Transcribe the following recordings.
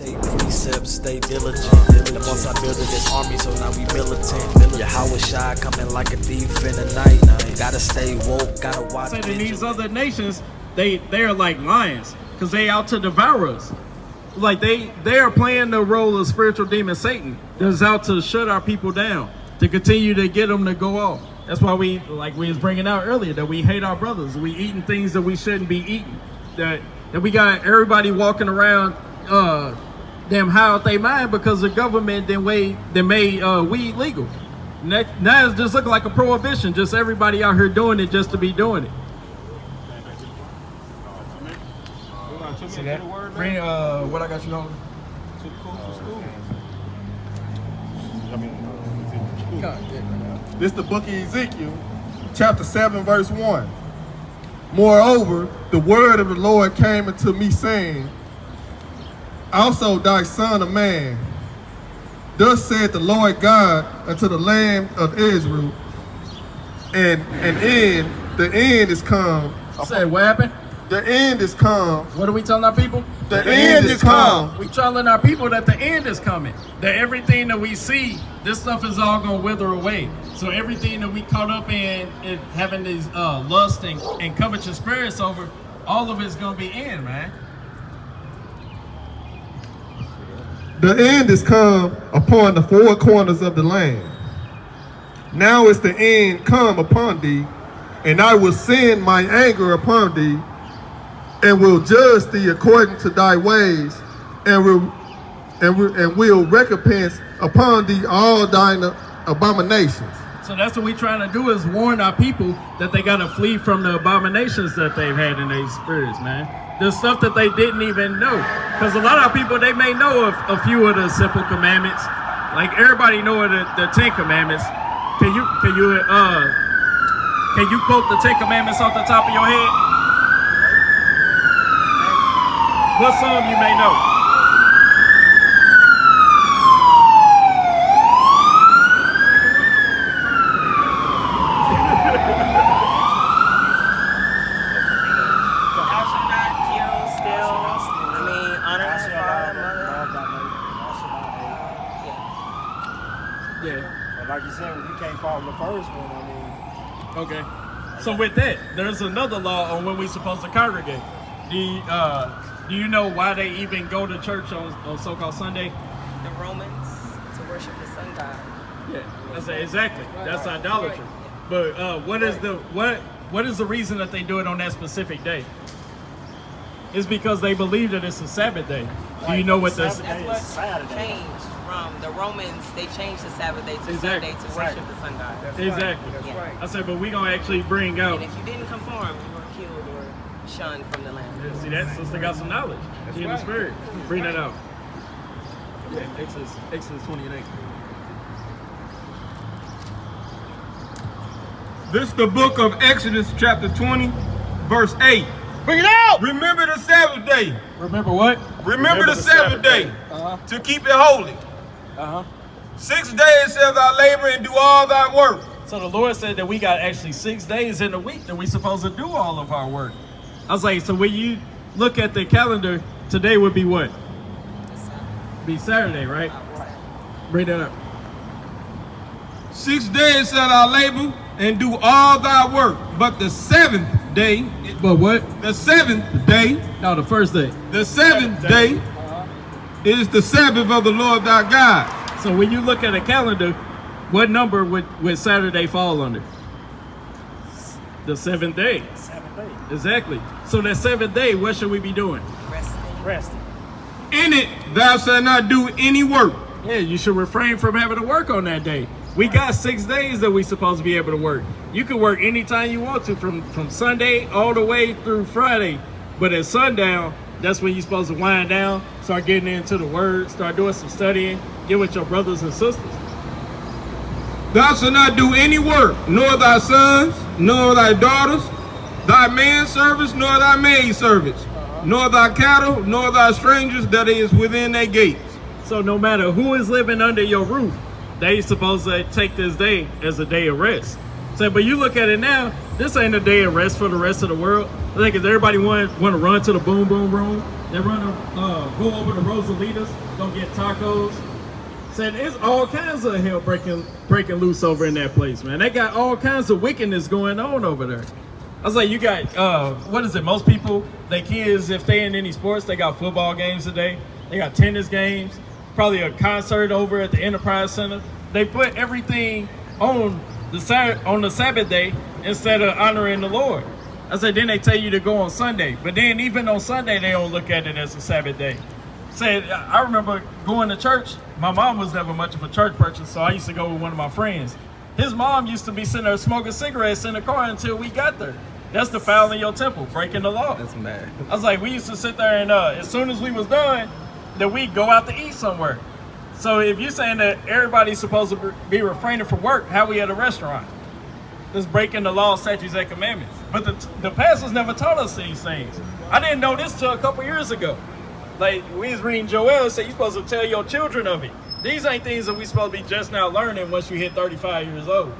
Take precepts, stay diligent. The most I built this army, so now we militant. Yahweh Shai coming like a thief in the night. Gotta stay woke, gotta watch. In these other nations, they are like lions, because they out to devour us. Like they are playing the role of spiritual demon Satan that's out to shut our people down, to continue to get them to go off. That's why we was bringing out earlier, that we hate our brothers. We eating things that we shouldn't be eating. That we got everybody walking around damn high out their mind because the government then made weed legal. Now it's just looking like a prohibition. Just everybody out here doing it just to be doing it. See that? Bring what I got you on. Too cool for school. This is the book of Ezekiel, chapter 7, verse 1. Moreover, the word of the Lord came unto me, saying, Also thy son of man, thus said the Lord God unto the land of Israel, and the end is come. Say what happened? The end is come. What are we telling our people? The end is come. We telling our people that the end is coming. That everything that we see, this stuff is all gonna wither away. So everything that we caught up in having these lust and covetous spirits over, all of it's gonna be in, man. The end is come upon the four corners of the land. Now is the end come upon thee, and I will send my anger upon thee, and will judge thee according to thy ways, and will recompense upon thee all thine abominations. So that's what we're trying to do, is warn our people that they gotta flee from the abominations that they've had in their spirits, man. The stuff that they didn't even know. Because a lot of people, they may know of a few of the simple commandments. Like everybody know of the 10 commandments. Can you quote the 10 commandments off the top of your head? What some you may know? Like you said, you can't follow the first one, I mean. Okay. So with that, there's another law on when we're supposed to congregate. Do you know why they even go to church on so-called Sunday? The Romans, to worship the sun god. Yeah, that's exactly. That's idolatry. But what is the reason that they do it on that specific day? It's because they believe that it's a Sabbath day. Do you know what this? That's what changed from the Romans. They changed the Sabbath day to Sunday to worship the sun god. Exactly. That's right. I said, but we gonna actually bring out. And if you didn't conform, you were killed or shunned from the land. Yeah, see, that sister got some knowledge in the spirit. Bring that out. Yeah, Exodus 28. This is the book of Exodus, chapter 20, verse 8. Bring it out! Remember the Sabbath day. Remember what? Remember the Sabbath day to keep it holy. 6 days shalt thou labor and do all thy work. So the Lord said that we got actually 6 days in a week that we supposed to do all of our work. I was like, so when you look at the calendar, today would be what? Be Saturday, right? Bring that up. 6 days shalt thou labor and do all thy work, but the seventh day. But what? The seventh day. No, the first day. The seventh day is the Sabbath of the Lord thy God. So when you look at a calendar, what number would Saturday fall under? The seventh day. Exactly. So that seventh day, what should we be doing? Resting. In it thou shalt not do any work. Yeah, you should refrain from having to work on that day. We got 6 days that we supposed to be able to work. You can work anytime you want to, from Sunday all the way through Friday. But at sundown, that's when you're supposed to wind down, start getting into the word, start doing some studying, get with your brothers and sisters. Thou shalt not do any work, nor thy sons, nor thy daughters, thy manservants, nor thy maidservants, nor thy cattle, nor thy strangers that is within their gates. So no matter who is living under your roof, they supposed to take this day as a day of rest. So, but you look at it now, this ain't a day of rest for the rest of the world. I think because everybody want to run to the boom boom room. They run to go over to Rosalitas, go get tacos. Said it's all kinds of hell breaking loose over in that place, man. They got all kinds of wickedness going on over there. I was like, you got what is it? Most people, their kids, if they in any sports, they got football games today. They got tennis games, probably a concert over at the Enterprise Center. They put everything on the Sabbath day instead of honoring the Lord. I said, then they tell you to go on Sunday. But then even on Sunday, they don't look at it as a Sabbath day. Said, I remember going to church. My mom was never much of a church person, so I used to go with one of my friends. His mom used to be sitting there smoking cigarettes in the car until we got there. That's defiling your temple, breaking the law. That's mad. I was like, we used to sit there and as soon as we was done, then we'd go out to eat somewhere. So if you're saying that everybody's supposed to be refraining from work, how we at a restaurant? That's breaking the law, statutes, and commandments. But the pastors never taught us these things. I didn't know this till a couple years ago. Like, we was reading Joel, it said you're supposed to tell your children of it. These ain't things that we supposed to be just now learning once you hit 35 years old.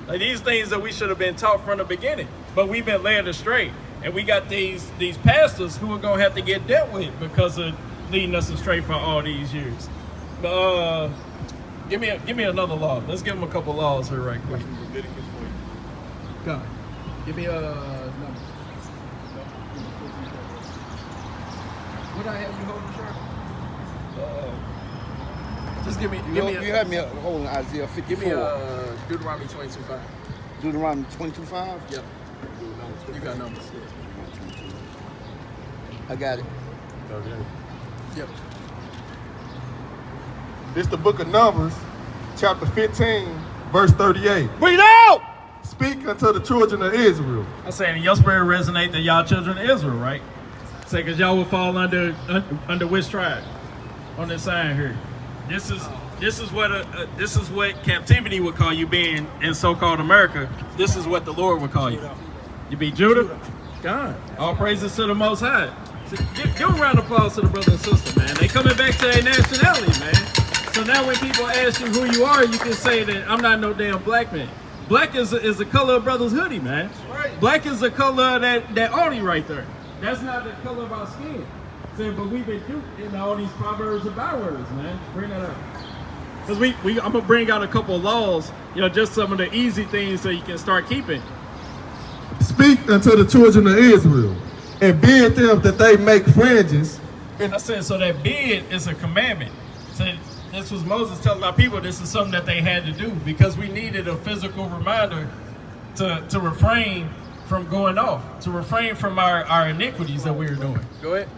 Like, these things that we should have been taught from the beginning. But we've been led astray. And we got these pastors who are going to have to get dealt with because of leading us astray for all these years. But give me another law. Let's give them a couple laws here right quick. God, give me a number. What I have you holding, sir? Just give me. You had me holding Isaiah 54. Give me Deuteronomy 22:5. Deuteronomy 22:5? Yep. You got numbers. I got it. Yep. This the book of Numbers, chapter 15, verse 38. Read out! Speak unto the children of Israel. I'm saying your spirit resonate to y'all children of Israel, right? Say, because y'all will fall under which tribe on this sign here. This is what captivity would call you being in so-called America. This is what the Lord would call you. You be Judah? God. All praises to the Most High. So give a round of applause to the brother and sister, man. They coming back to their nationality, man. So now when people ask you who you are, you can say that I'm not no damn black man. Black is the color of brother's hoodie, man. Black is the color of that Audi right there. That's not the color of our skin. So, but we've been duped in all these proverbs and bywords, man. Bring that up. Because I'm going to bring out a couple of laws, just some of the easy things so you can start keeping. Speak unto the children of Israel, and bid them that they make fringes. And I said, so that bid is a commandment. So this was Moses telling our people this is something that they had to do because we needed a physical reminder to refrain from going off, to refrain from our iniquities that we were doing. Go ahead.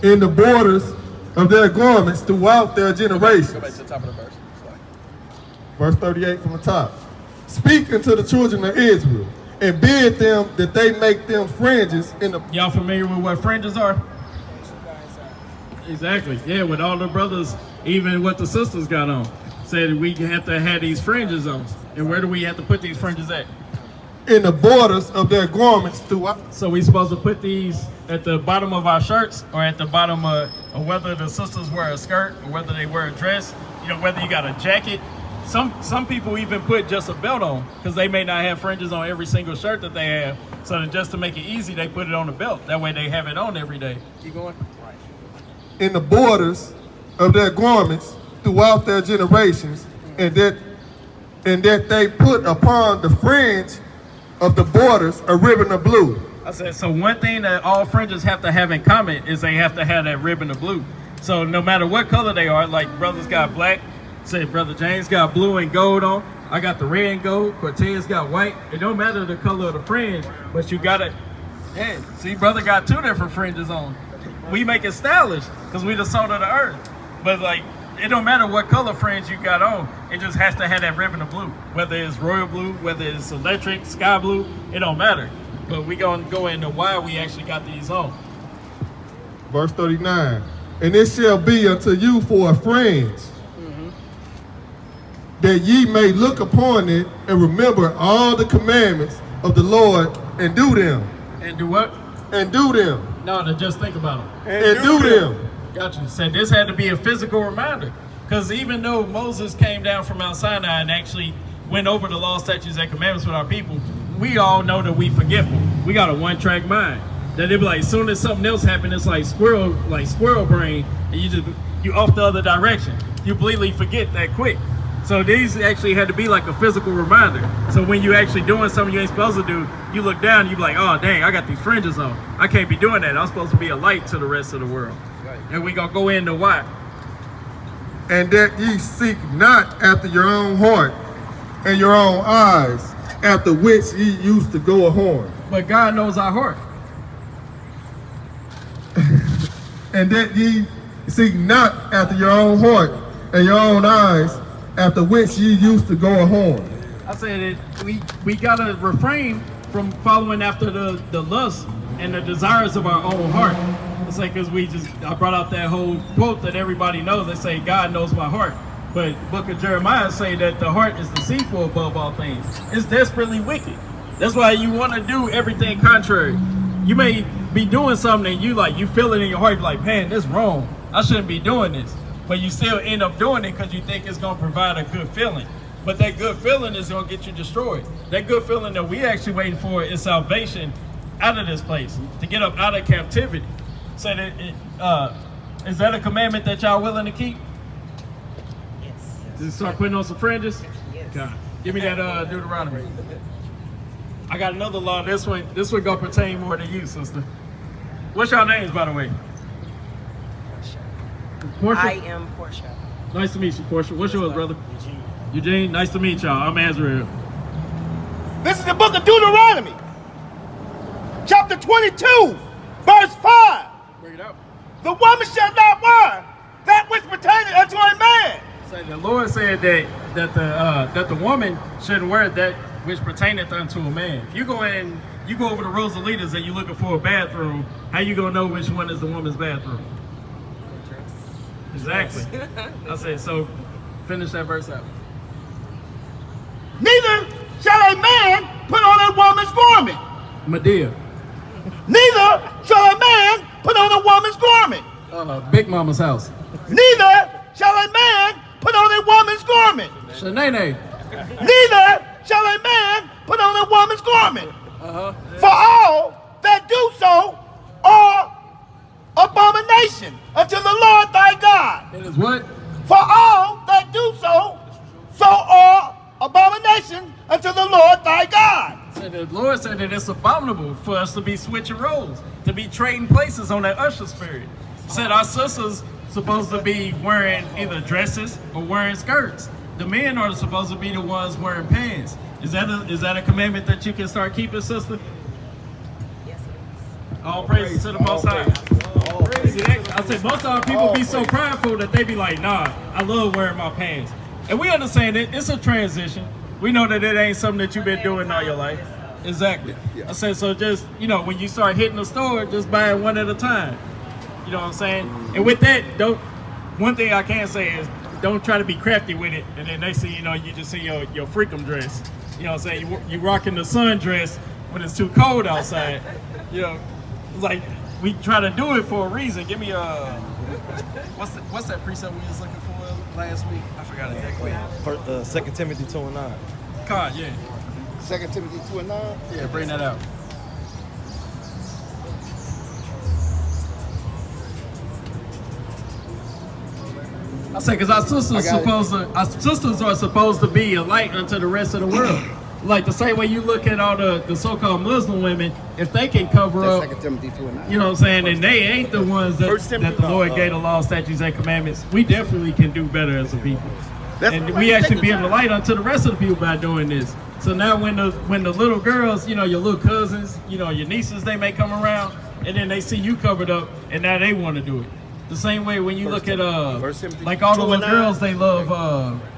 In the borders of their garments throughout their generations. Go back to the top of the verse. Verse 38 from the top. Speak unto the children of Israel, and bid them that they make them fringes in the... Y'all familiar with what fringes are? Exactly. Yeah, with all the brothers, even what the sisters got on. Said we have to have these fringes on. And where do we have to put these fringes at? In the borders of their garments throughout. So we supposed to put these at the bottom of our shirts or at the bottom of whether the sisters wear a skirt or whether they wear a dress, whether you got a jacket. Some people even put just a belt on because they may not have fringes on every single shirt that they have. So that just to make it easy, they put it on the belt. That way they have it on every day. Keep going. In the borders of their garments throughout their generations, and that they put upon the fringe of the borders a ribbon of blue. I said, so one thing that all fringes have to have in common is they have to have that ribbon of blue. So no matter what color they are, like brothers got black, say Brother James got blue and gold on, I got the red and gold, Cortez got white. It don't matter the color of the fringe, but you got it. Yeah, see, brother got two different fringes on. We make it stylish because we the salt of the earth. But like, it don't matter what color fringe you got on, it just has to have that ribbon of blue. Whether it's royal blue, whether it's electric, sky blue, it don't matter. But we gonna go into why we actually got these on. Verse 39. And it shall be unto you for a fringe, that ye may look upon it and remember all the commandments of the Lord and do them. And do what? And do them. No, to just think about them. And do them. Gotcha. Said this had to be a physical reminder. Because even though Moses came down from Mount Sinai and actually went over the law, statutes, and commandments with our people, we all know that we forgetful. we got a one-track mind. That it be like, as soon as something else happens, it's like squirrel brain, and you off the other direction. You completely forget that quick. So these actually had to be like a physical reminder. So when you actually doing something you ain't supposed to do, you look down and you be like, oh dang, I got these fringes on. I can't be doing that. I'm supposed to be a light to the rest of the world. Right. And we gonna go into why. And that ye seek not after your own heart and your own eyes, after which ye used to go a horn. But God knows our heart. And that ye seek not after your own heart and your own eyes, after which ye used to go a horn. I said that we gotta refrain from following after the lust and the desires of our own heart. It's like, because I brought out that whole quote that everybody knows. They say, God knows my heart. But book of Jeremiah say that the heart is deceitful above all things. It's desperately wicked. That's why you want to do everything contrary. You may be doing something and you feel it in your heart, you're like, man, this is wrong. I shouldn't be doing this. But you still end up doing it because you think it's going to provide a good feeling. But that good feeling is going to get you destroyed. That good feeling that we actually waiting for is salvation out of this place, to get up out of captivity. So is that a commandment that y'all willing to keep? Yes. Just start putting on some fringes? Yes. God. Give me that Deuteronomy. I got another law. This one gonna pertain more to you, sister. What's y'all names, by the way? Portia. I am Portia. Nice to meet you, Portia. What's yours, brother? Eugene. Nice to meet y'all. I'm Azrael. This is the book of Deuteronomy, chapter 22, verse 5. Bring it out. The woman shall not wear that which pertaineth unto a man. So the Lord said that the woman shouldn't wear that which pertaineth unto a man. If you go over to Rosalitas and you're looking for a bathroom, how you gonna know which one is the woman's bathroom? Exactly. I said, so finish that verse out. Neither shall a man put on a woman's garment. Medea. Neither shall a man put on a woman's garment. Big Mama's house. Neither shall a man put on a woman's garment. Shanae. Neither shall a man put on a woman's garment. For all that do so are abomination unto the Lord thy God. It is what? For all that do so are abomination unto the Lord thy God. So the Lord said that it's abominable for us to be switching roles, to be trading places on that usher spirit. Said our sisters supposed to be wearing either dresses or wearing skirts. The men are supposed to be the ones wearing pants. Is that a commandment that you can start keeping, sister? Yes, it is. All praises to the Most High. See, I said most of our people be so prideful that they be like, nah, I love wearing my pants. And we understand it. It's a transition. We know that it ain't something that you've been doing all your life. Exactly. I said, so just, when you start hitting the store, just buy it one at a time. You know what I'm saying? And with that, one thing I can say is, don't try to be crafty with it. And then they see, you just see your freakum dress. You know what I'm saying? You rocking the sundress when it's too cold outside. It's like, we try to do it for a reason. Give me what's that precept we was looking for last week? I forgot exactly. 2 Timothy 2:9. God, yeah. 2 Timothy 2:9. Yeah, bring that out. I say, because our sisters are supposed to be a light unto the rest of the world. Like the same way you look at all the so-called Muslim women, if they can cover up, 2 Timothy 2:9. you know what I'm saying, and they ain't the ones that the Lord gave the law, statutes, and commandments, we definitely can do better as a people. And we actually be the light unto the rest of the people by doing this. So now when the little girls, your little cousins, your nieces, they may come around, and then they see you covered up, and now they want to do it. The same way when you look at like all the little girls, they love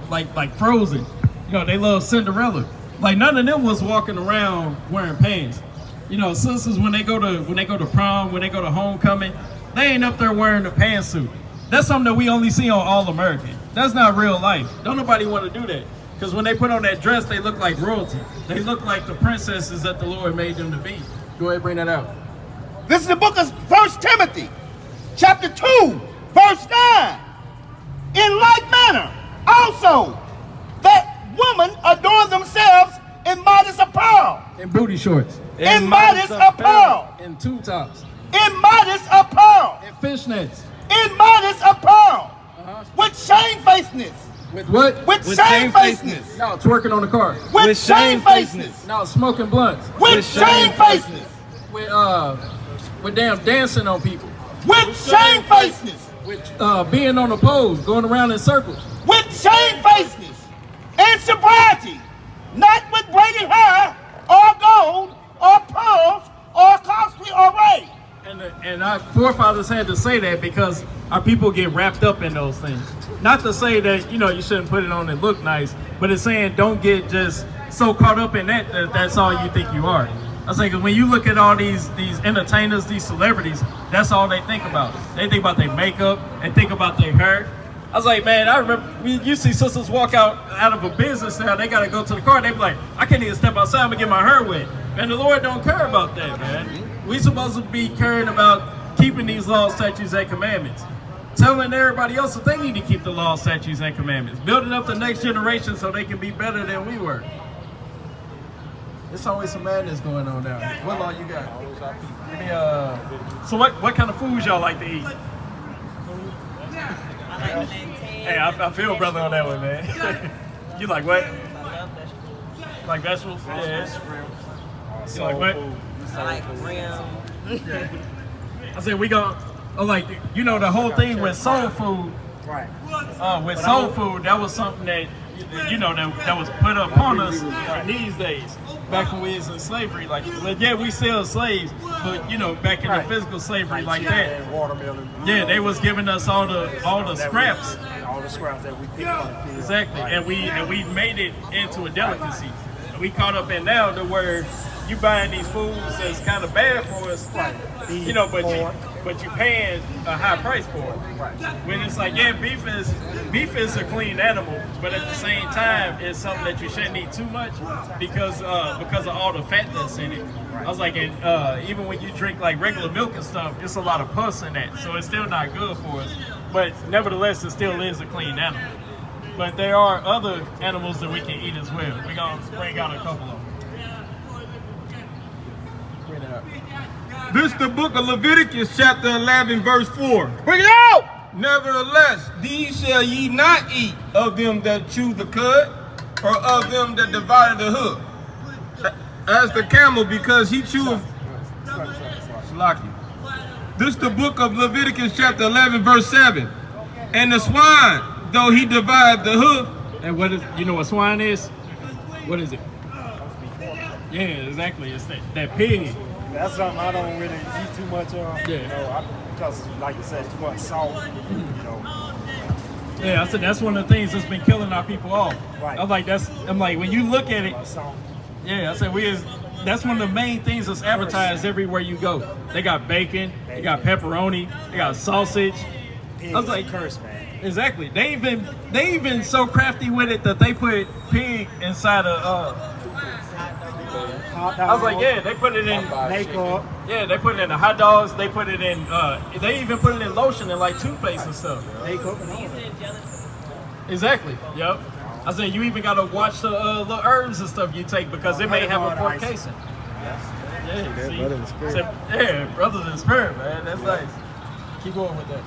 like Frozen. They love Cinderella. Like none of them was walking around wearing pants. Sisters when they go to prom, when they go to homecoming, they ain't up there wearing a pantsuit. That's something that we only see on All American. That's not real life. Don't nobody want to do that. Because when they put on that dress, they look like royalty. They look like the princesses that the Lord made them to be. Go ahead, bring that out. This is the book of 1 Timothy, chapter 2, verse 9. In like manner, also, that women adorn themselves in modest apparel, In booty shorts. Immodest apparel. In tube tops. Immodest apparel. In fishnets. Immodest apparel. With shamefacedness. With what? With shamefacedness. No, twerking on the car. With shamefacedness. No, smoking blunts. With shamefacedness. With damn dancing on people. With shamefacedness. With being on the poles, going around in circles. With shamefacedness and sobriety, not with braided hair or gold or pearls or costly array. And our forefathers had to say that because our people get wrapped up in those things. Not to say that, you know, you shouldn't put it on and look nice, but it's saying don't get just so caught up in that that's all you think you are. I was thinking when you look at all these entertainers, these celebrities, that's all they think about. They think about their makeup and think about their hair. I was like, man, I remember you see sisters walk out of a business now, they gotta go to the car, they be like, I can't even step outside, I'm gonna get my hair wet. And the Lord don't care about that, man. We supposed to be caring about keeping these laws, statutes, and commandments. Telling everybody else that they need to keep the laws, statutes, and commandments. Building up the next generation so they can be better than we were. There's always some madness going on now. What law you got? Give me, so what kind of foods y'all like to eat? I like plantain. Hey, I feel brother on that one, man. You like what? I love vegetables. Like vegetables? Yeah. You like what? I like rim. I said we gon' like, you know, the whole thing with soul food. Right. With soul food, that was something that, you know, that was put upon us in these days. Back when we was in slavery, like yeah, we still slaves, but you know, back in the physical slavery like that. And watermelon. Yeah, they was giving us all the scraps. All the scraps that we picked on the field. Exactly, and we made it into a delicacy. And we caught up in now to where you buying these foods that's kind of bad for us, you know, but you paying a high price for it. When it's like, yeah, beef is a clean animal, but at the same time, it's something that you shouldn't eat too much because of all the fat that's in it. I was like, even when you drink like regular milk and stuff, it's a lot of pus in that, so it's still not good for us. But nevertheless, it still is a clean animal. But there are other animals that we can eat as well. We're gonna bring out a couple of them. Bring it up. This the book of Leviticus, chapter 11, verse 4. Bring it out! Nevertheless, these shall ye not eat of them that chew the cud, or of them that divide the hoof. As the camel, because he cheweth. Slaki. This the book of Leviticus, chapter 11, verse 7. And the swine, though he divide the hoof. And what is, you know what swine is? What is it? Yeah, exactly. It's that pig. That's something I don't really eat too much of. Yeah. You know, because like you said, too much salt. You know. Yeah, I said that's one of the things that's been killing our people off. Right. I'm like when you look at it, Salt. yeah, I said that's one of the main things that's advertised everywhere you go. They got bacon, they got pepperoni, they got sausage. Pig I was is like, a curse, man. Exactly. They even so crafty with it that they put pig inside a I was like, yeah, they put it in Makeup. Yeah, they put it in the hot dogs. They put it in. They even put it in lotion and like toothpaste and stuff. Makeup. Exactly. Yep. I said you even gotta watch the little herbs and stuff you take because it may have a pork casing. Yeah. See? Brother in the spirit. Yeah, brothers in the spirit, man. That's nice. Keep going with that.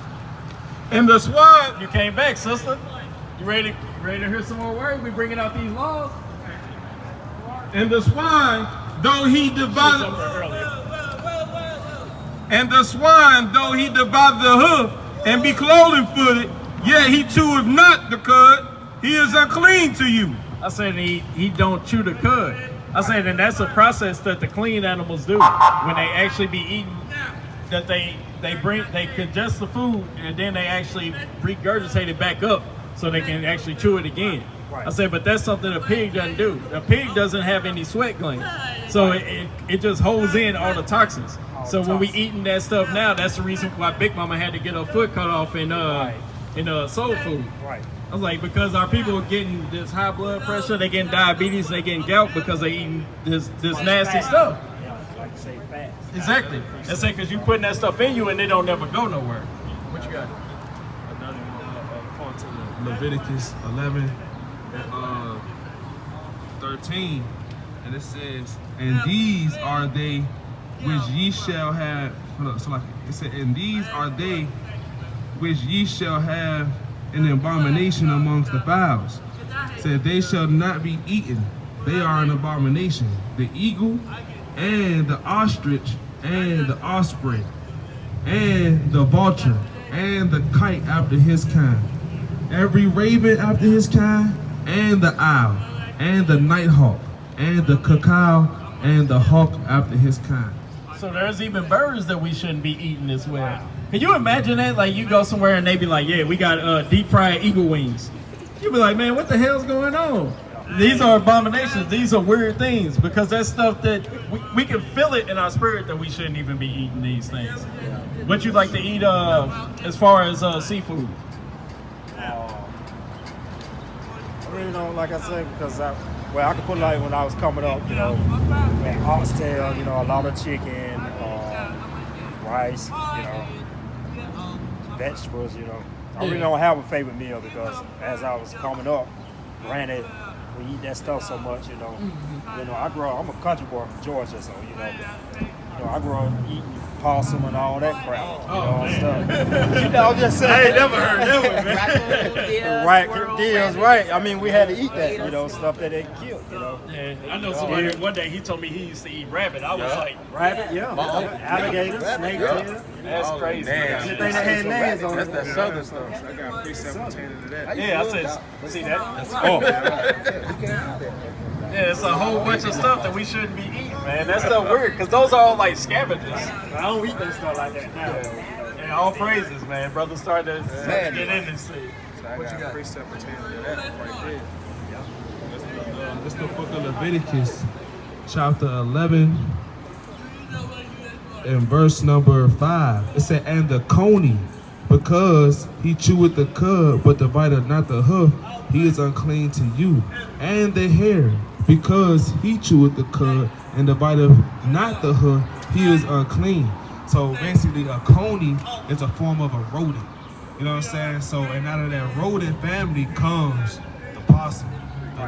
And the swine, You came back, sister. You ready to hear some more words? We bringing out these laws. and the swine, though he divide, Somewhere earlier. and the swine, though he divide the hoof, and be cloven footed, yet he cheweth not the cud, he is unclean to you. I said he don't chew the cud. I said, and that's a process that the clean animals do when they actually be eating. That they congest the food and then they actually regurgitate it back up so they can actually chew it again. I said, but that's something a pig doesn't do. A pig doesn't have any sweat glands, so it just holds in all the toxins. So when we eating that stuff now, that's the reason why Big Mama had to get her foot cut off in soul food. Right. I was like, because our people are getting this high blood pressure, they getting diabetes, they getting gout because they eating this nasty stuff. Yeah, like you say, fast. Exactly. That's it, because you putting that stuff in you and it don't never go nowhere. What you got? Another according to Leviticus 11 and 13. And it says, and these are they which ye shall have. Hold up, so like it said, and these are they which ye shall have an abomination amongst the fowls. It said, they shall not be eaten. They are an abomination. The eagle and the ostrich and the osprey and the vulture and the kite after his kind. Every raven after his kind, and the owl, and the nighthawk, and the cacao, and the hawk after his kind. So there's even birds that we shouldn't be eating as well. Can you imagine that? Like you go somewhere and they be like, yeah, we got deep fried eagle wings. You be like, man, what the hell's going on? These are abominations. These are weird things because that's stuff that we can feel it in our spirit that we shouldn't even be eating these things. What you like to eat as far as seafood? I really don't, like I said, because I could put it like when I was coming up, we had oxtail, a lot of chicken, rice, vegetables, I really don't have a favorite meal because as I was coming up, granted, we eat that stuff so much, I'm a country boy from Georgia, so, I grew up eating possum and all that crap, stuff. I'm just saying. I ain't never heard that one, man. Raccoon deals, right. I mean, we had to eat that, stuff that they killed, Yeah, I know somebody one day he told me he used to eat rabbit. I was like, rabbit, alligator, snake tail. That's crazy. Anything that had nails on it. That's that southern stuff. I got a precept pertaining to that. yeah, I said, see that? Yeah, it's a whole bunch of stuff that we shouldn't be eating, man. That's so weird, because those are all like scavengers. I don't eat that stuff like that now. Yeah, all praises, man. Brother started to get in this thing. So I got a precept pertaining to that right there. It's the book of Leviticus, chapter 11, and verse number 5. It said, and the coney, because he cheweth the cud, but divideth not the hoof, he is unclean to you. And the hare, because he cheweth the cud, and divideth not the hoof, he is unclean. So basically, a coney is a form of a rodent. You know what I'm saying? So, and out of that rodent family comes the possum, the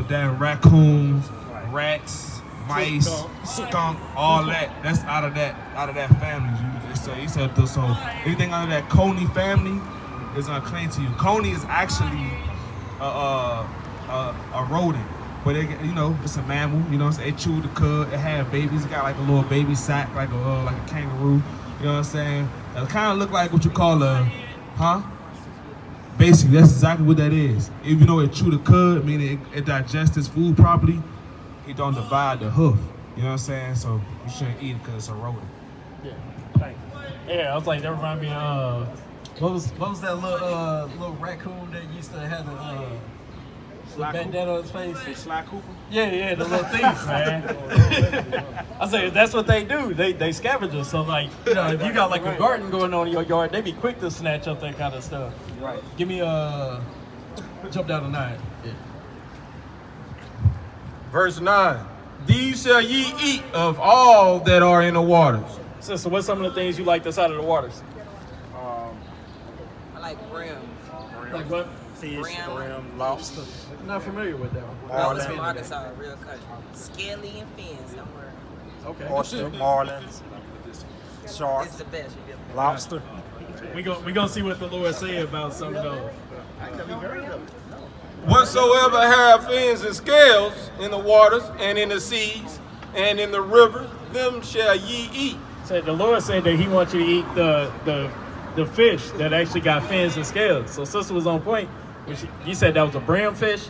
damn raccoons, rats, mice, skunk, all that. That's out of that family. So anything out of that coney family is unclean to you. Coney is actually a rodent, but it's a mammal. It chew the cud. It have babies. It got like a little baby sack, like a kangaroo. You know what I'm saying? It kind of look like what you call basically, that's exactly what that is. Even though it chew the cud, meaning it digests its food properly, it don't divide the hoof. You know what I'm saying? So you shouldn't eat it because it's a rodent. Yeah, thank you. Yeah, I was like, that remind me what was that little raccoon that used to have the bandana on his face? Sly Cooper? Yeah, the little thief, man. I say that's what they do. They scavengers. So like, if you got like a garden going on in your yard, they be quick to snatch up that kind of stuff. Right. Give me jump down to 9. Yeah. Verse 9. These shall ye eat of all that are in the waters. So what's some of the things you like that's out of the waters? I like brim. Like what? Fish, Brim. brim, lobster. I'm not familiar with that one. I was from Arkansas, real country. Scaly and fins, don't worry. Okay. Oyster, marlins, It's sharks, the best. You get lobster. We gonna see what the Lord say about some of those. Whatsoever have fins and scales in the waters and in the seas and in the rivers, them shall ye eat. So the Lord said that He wants you to eat the fish that actually got fins and scales. So sister was on point. You said that was a brim fish.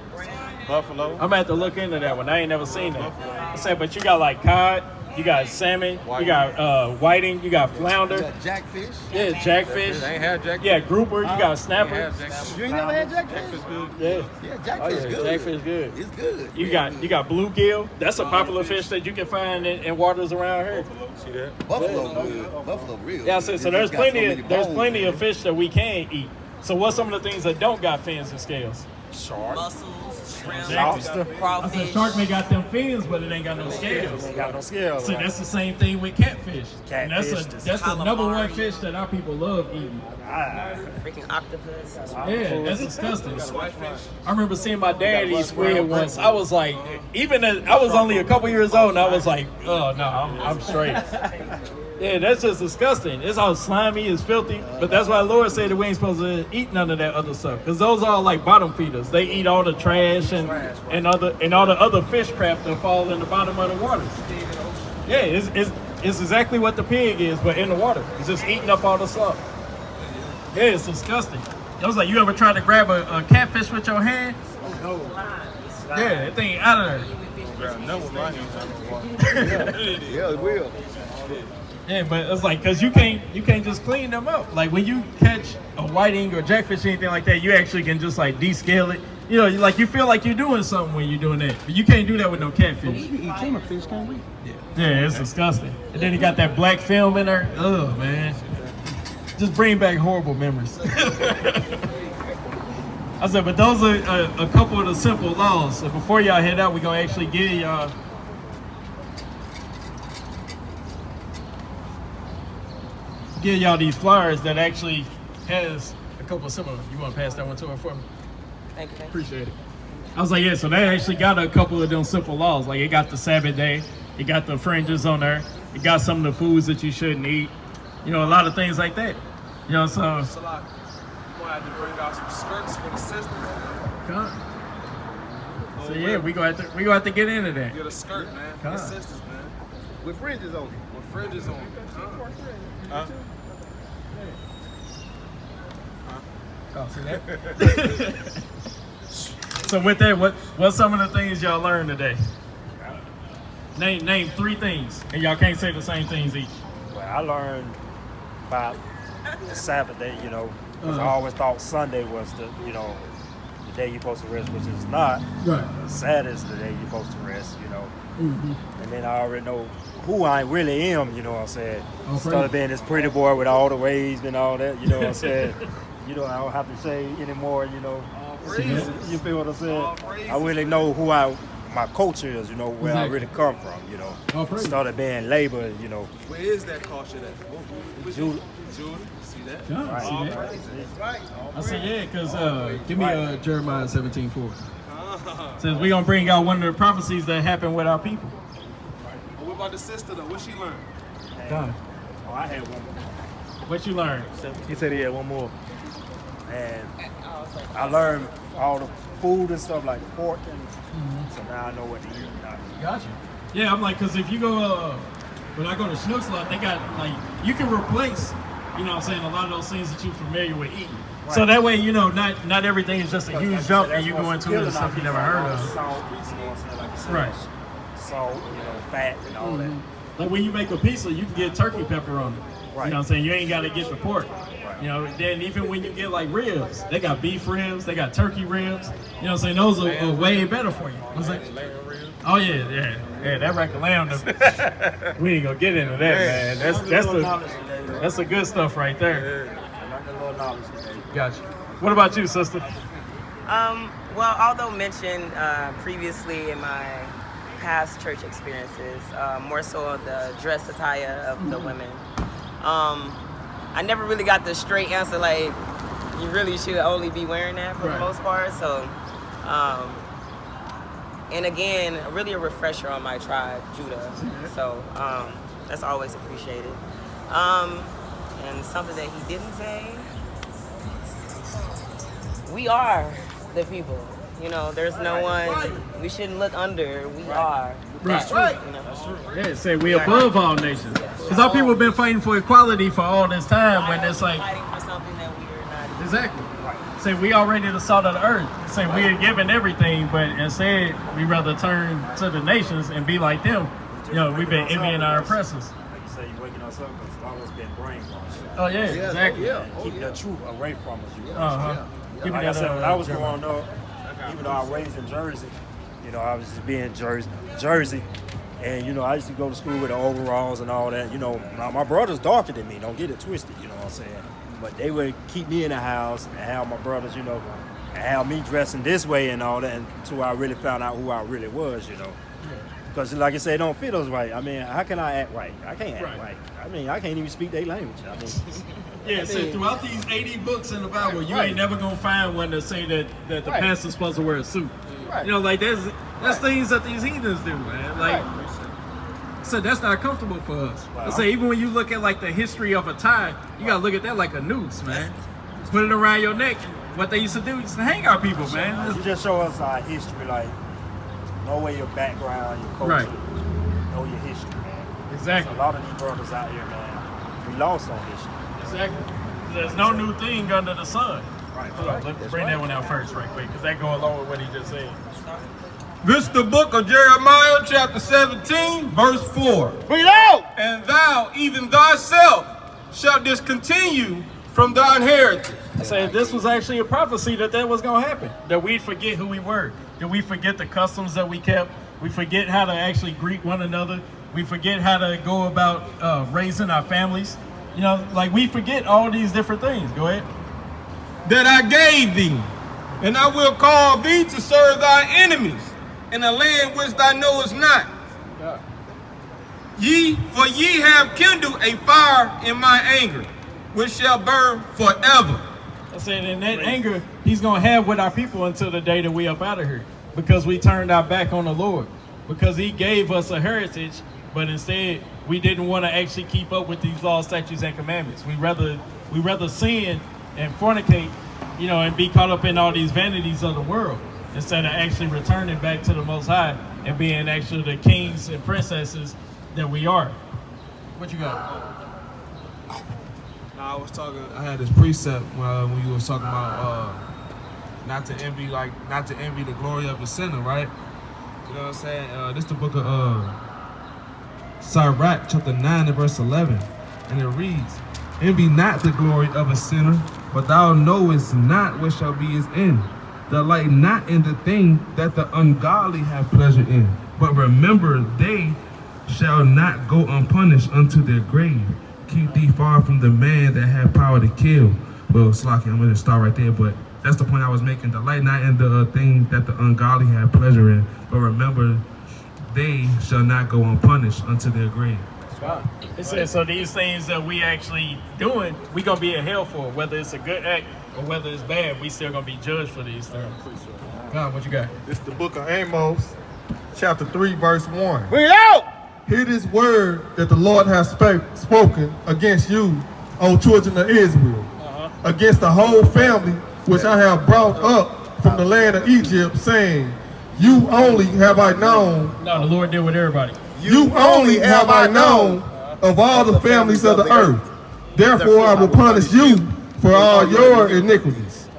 Buffalo. I'm gonna have to look into that one. I ain't never seen that. I said, but you got like cod, you got salmon, you got whiting, you got flounder. Jackfish? Yeah, jackfish. I ain't had jackfish. Yeah, grouper, you got snapper. You ain't never had jackfish? Yeah. Yeah, jackfish good. Jackfish good. It's good. You got bluegill. That's a popular fish that you can find in waters around here. See that? Buffalo good. Buffalo real. Yeah, I said, so It there's just got so plenty many of bones. fish that we can eat. So what's some of the things that don't got fins and scales? Shark. mussels, shrimp, Lobster. I said crawfish. shark may got them fins, but it ain't got no scales. Ain't got no scales. See, that's the same thing with catfish. And Catfish, that's the number one calamari. fish that our people love eating. Freaking octopus. Yeah, that's disgusting. I remember seeing my dad eat squid once. I was like, I was only a couple years old, and I was like, oh no, I'm straight. Yeah, that's just disgusting. It's all slimy, it's filthy. But that's why the Lord said that we ain't supposed to eat none of that other stuff, because those are like bottom feeders. They eat all the trash and all the other fish crap that fall in the bottom of the waters. Yeah, it's exactly what the pig is, but in the water. It's just eating up all the slop. Yeah, it's disgusting. I was like, you ever tried to grab a catfish with your hand? Yeah, that thing out of there. Yeah, it will. Yeah, but it's like, cause you can't just clean them up. Like when you catch a whiting or jackfish or anything like that, you actually can just like descale it. You know, you feel like you're doing something when you're doing that, but you can't do that with no catfish. We eat tuna fish, can't we? Yeah, it's disgusting. And then you got that black film in there. Ugh, man. Just bring back horrible memories. I said, but those are a couple of the simple laws. So before y'all head out, we're gonna actually give y'all these flyers that actually has a couple of similar. You want to pass that one to her for me? Thank you. Appreciate it. I was like, yeah, so that actually got a couple of them simple laws. Like it got the Sabbath day, it got the fringes on there, it got some of the foods that you shouldn't eat. You know, a lot of things like that. You know, so. We're gonna have to bring out some skirts for the sisters. So yeah, we gonna have to get into that. Get a skirt, man, for the sisters, man. With fringes on it. With fringes on it. Huh? Oh, see that? So with that, what's some of the things y'all learned today? Name 3 things, and y'all can't say the same things each. Well, I learned about the Sabbath day, you know, because I always thought Sunday was the day you're supposed to rest, which is not. Right. Saturday is the day you're supposed to rest, you know. And then I already know who I really am, you know what I'm saying? Started being this pretty boy with all the waves and all that, you know what I'm saying? You know, I don't have to say anymore, you know. You feel what I'm saying? I really know who my culture is, you know, where I really come from, you know. Started being labor, you know. Where is that culture at? Judah. See that? I said, yeah, because give me Jeremiah 17:4. Says we're going to bring out one of the prophecies that happened with our people. What about the sister, though? What she learned? Oh, I had one more. What you learned? He said he had one more. And I learned all the food and stuff like pork, and so now I know what to eat. Gotcha. Yeah, I'm like, because if you go, when I go to Schnucks lot, they got, like, you can replace, you know what I'm saying, a lot of those things that you're familiar with eating. Right. So that way, you know, not everything is just a huge jump and you go into it and stuff you never heard of. Right. Salt, you know, fat and all that. Like when you make a pizza, you can get turkey pepper on it. Right. You know what I'm saying? You ain't got to get the pork. Right. You know, then even when you get like ribs, they got beef ribs, they got turkey ribs. You know what I'm saying? Those are way better for you. What's that? Oh yeah, that rack of lamb. We ain't gonna get into that, man. That's the good stuff right there. Gotcha. What about you, sister? Well, although mentioned previously in my past church experiences, more so the dress attire of the women, I never really got the straight answer, like, you really should only be wearing that for the most part. So, and again, really a refresher on my tribe, Judah. So that's always appreciated. And something that he didn't say, we are the people. You know, there's no one we shouldn't look under. We are. That's true. You know? That's true. Yeah, say we above all nations. Because our people have been fighting for equality for all this time. When it's like fighting for something that we are not. Exactly. Say we already the salt of the earth. Say we are given everything, but instead we rather turn to the nations and be like them. You know, we've been envying our oppressors. Like you say, you're waking us up because a lot of us been brainwashed. Oh yeah, exactly. Keeping the truth away from us. You know? Like I said, when I was growing up, even though I was raised in Jersey, you know, I was just being Jersey, and you know, I used to go to school with the overalls and all that. You know, my brother's darker than me. Don't get it twisted. You know what I'm saying? But they would keep me in the house and have my brothers, you know, and have me dressing this way and all that until I really found out who I really was, you know. Because like I said, it don't fit us right. I mean, how can I act right? I can't act right. I mean, I can't even speak their language. I mean, yeah, so throughout these 80 books in the Bible, you ain't never gonna find one that say that the pastor's supposed to wear a suit. Right. You know, like that's things that these heathens do, man. Like, so that's not comfortable for us. I say even when you look at like the history of a tie, you gotta look at that like a noose, man. Put it around your neck. What they used to do is to hang our people, man. You just show us our history, like know where your background, your culture, know your history, man. Exactly. So a lot of these brothers out here, man, we lost on history. Exactly. There's no new thing under the sun. Right. Hold on, let's bring that one out first, right quick, because that go along with what he just said. This the book of Jeremiah, chapter 17, verse 4. Bring it out! And thou, even thyself, shalt discontinue from thy inheritance. I said this was actually a prophecy that was going to happen. That we'd forget who we were. That we forget the customs that we kept. We forget how to actually greet one another. We forget how to go about raising our families. You know, like we forget all these different things. Go ahead. That I gave thee, and I will call thee to serve thy enemies in a land which thou knowest not. For ye have kindled a fire in my anger, which shall burn forever. I said, in that anger, he's going to have with our people until the day that we up out of here. Because we turned our back on the Lord. Because he gave us a heritage, but instead, we didn't want to actually keep up with these laws, statutes, and commandments. We rather sin and fornicate, you know, and be caught up in all these vanities of the world, instead of actually returning back to the Most High and being actually the kings and princesses that we are. What you got? I had this precept when you was talking about not to envy the glory of the sinner, right? You know what I'm saying? This is the book of Sirach, chapter 9 and verse 11. And it reads, envy not the glory of a sinner, but thou knowest not what shall be his end. Delight not in the thing that the ungodly have pleasure in, but remember they shall not go unpunished unto their grave. Keep thee far from the man that have power to kill. Well, Slocky, I'm going to start right there, but that's the point I was making. Delight not in the thing that the ungodly have pleasure in, but remember they shall not go unpunished unto their grave. It says, so these things that we actually doing, we going to be in hell for. Whether it's a good act or whether it's bad, we still going to be judged for these things. God, what you got? This is the book of Amos, chapter 3, verse 1. Bring it out! Hear this word that the Lord has spoken against you, O children of Israel, against the whole family which I have brought up from the land of Egypt, saying, you only have I known. No, the Lord did with everybody. You only have I known of all the families of the earth. Therefore I will punish you for all your iniquities.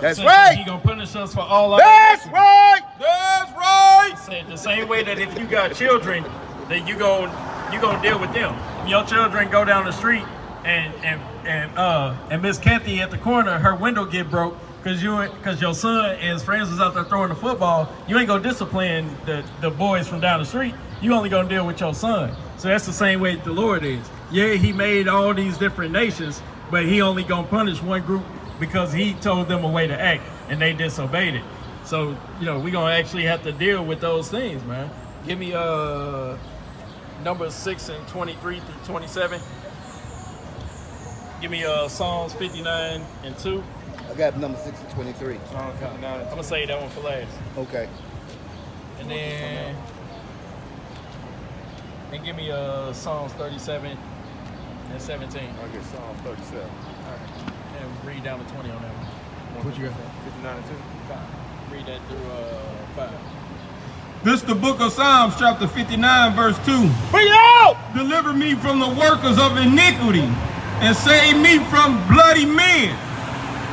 That's So right! He gonna punish us for all our That's right! That's right. Said the same way that if you got children, that you gonna deal with them. If your children go down the street and Miss Kathy at the corner, her window get broke because your son and his friends was out there throwing the football, you ain't gonna discipline the boys from down the street. You only gonna deal with your son. So that's the same way the Lord is. Yeah, he made all these different nations, but he only gonna punish one group because he told them a way to act and they disobeyed it. So, you know, we gonna actually have to deal with those things, man. Give me Numbers 6 and 23 through 27. Give me Psalms 59 and 2. I got number 6 and 23. I'm gonna say that one for last. Okay. And then give me Psalms 37 and 17. I'll get Psalm 37. All right. And read down to 20 on that one. What you got? 59 and 2. 5. Read that through 5. This is the book of Psalms, chapter 59, verse 2. Bring it out! Deliver me from the workers of iniquity, and save me from bloody men.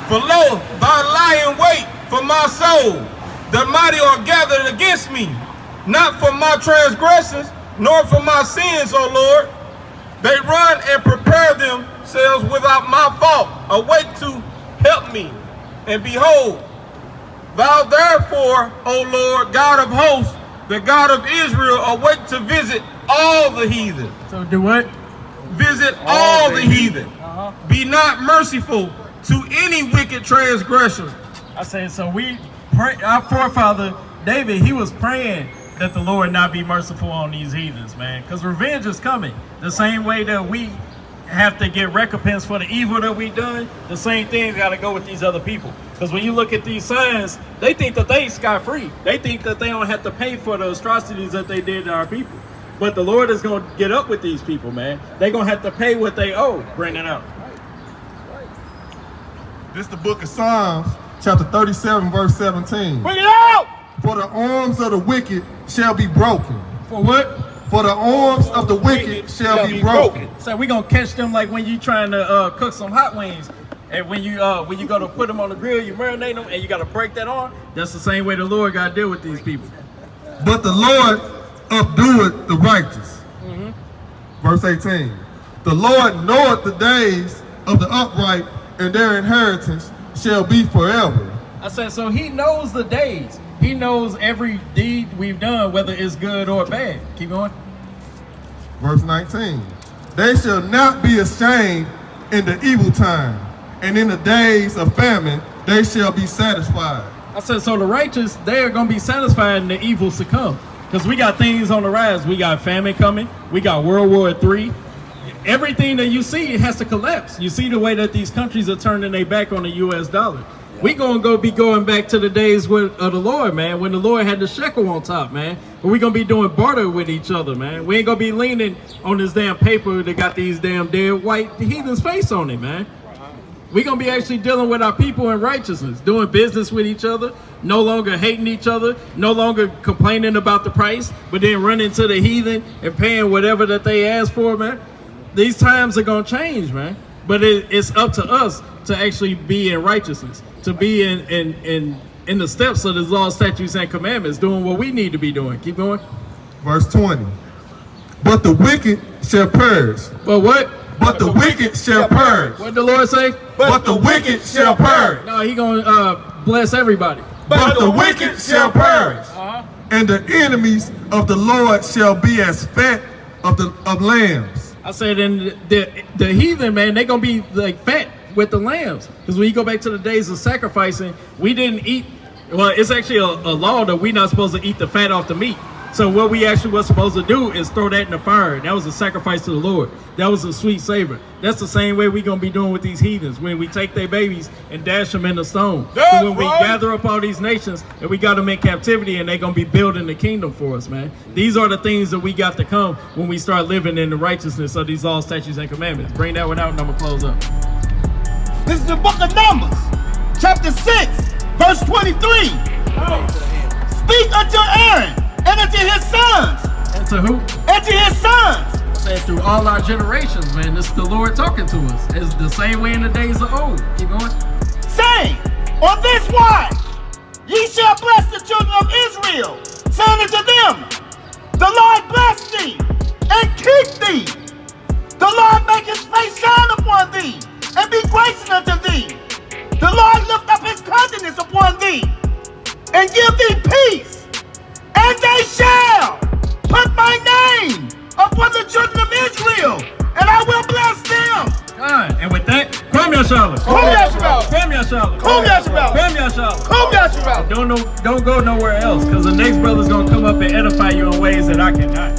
For lo, thou lie in wait for my soul. The mighty are gathered against me, not for my transgressions, nor for my sins, O Lord. They run and prepare themselves without my fault. Awake to help me. And behold, thou therefore, O Lord, God of hosts, the God of Israel, awake to visit all the heathen. So do what? Visit all the heathen. Be not merciful to any wicked transgressor, I said, so we pray, our forefather David, he was praying that the Lord not be merciful on these heathens, man, because revenge is coming. The same way that we have to get recompense for the evil that we done, the same thing got to go with these other people. Because when you look at these signs, they think that they scot-free. They think that they don't have to pay for the atrocities that they did to our people. But the Lord is going to get up with these people, man. They're going to have to pay what they owe. Bring it out. This is the book of Psalms, chapter 37, verse 17. Bring it out! For the arms of the wicked shall be broken. For what? For the arms of the wicked shall be broken. So we're going to catch them like when you trying to cook some hot wings. And when you go to put them on the grill, you marinate them and you got to break that arm. That's the same way the Lord got to deal with these people. But the Lord updoeth the righteous. Verse 18. The Lord knoweth the days of the upright, and their inheritance shall be forever. I said, so he knows the days. He knows every deed we've done, whether it's good or bad. Keep going. Verse 19. They shall not be ashamed in the evil time, and in the days of famine they shall be satisfied. I said, so the righteous, they are going to be satisfied in the evils to come. Because we got things on the rise. We got famine coming. We got World War III. Everything that you see, it has to collapse. You see the way that these countries are turning their back on the U.S. dollar. We gonna be going back to the days of the Lord, man, when the Lord had the shekel on top, man. But we gonna be doing barter with each other, man. We ain't gonna be leaning on this damn paper that got these damn dead white heathens' face on it, man. We gonna be actually dealing with our people in righteousness, doing business with each other, no longer hating each other, no longer complaining about the price, but then running to the heathen and paying whatever that they ask for, man. These times are gonna change, man. But it's up to us to actually be in righteousness, to be in the steps of the law, statutes, and commandments, doing what we need to be doing. Keep going. Verse 20. But the wicked shall perish. But what? But the wicked shall perish. What did the Lord say? But the wicked shall perish. No, he gonna bless everybody. But the wicked shall perish. And the enemies of the Lord shall be as fat of lambs. I said, and the heathen, man, they gonna be like fat with the lambs. Because when you go back to the days of sacrificing, we didn't eat. Well, it's actually a law that we're not supposed to eat the fat off the meat. So what we actually was supposed to do is throw that in the fire. That was a sacrifice to the Lord. That was a sweet savor. That's the same way we're going to be doing with these heathens, when we take their babies and dash them in the stone. So when we gather up all these nations and we got them in captivity, and they're going to be building the kingdom for us, man. These are the things that we got to come when we start living in the righteousness of these laws, statutes, and commandments. Bring that one out and I'm going to close up. This is the book of Numbers, chapter 6, verse 23. Speak unto Aaron and unto his sons. And to who? And to his sons. Said through all our generations, man. This is the Lord talking to us. It's the same way in the days of old. Keep going. Saying, on this wise, ye shall bless the children of Israel, saying unto them, the Lord bless thee and keep thee. The Lord make his face shine upon thee and be gracious unto thee. The Lord lift up his countenance upon thee and give thee peace. And they shall put my name upon the children of Israel, and I will bless them. And with that, Kwame Yashala. Kwame Yashala. Kwame Yashala. Kwame Yashala. Kwame Yashala. Kwame Yashala. Don't go nowhere else, because the next brother's going to come up and edify you in ways that I cannot.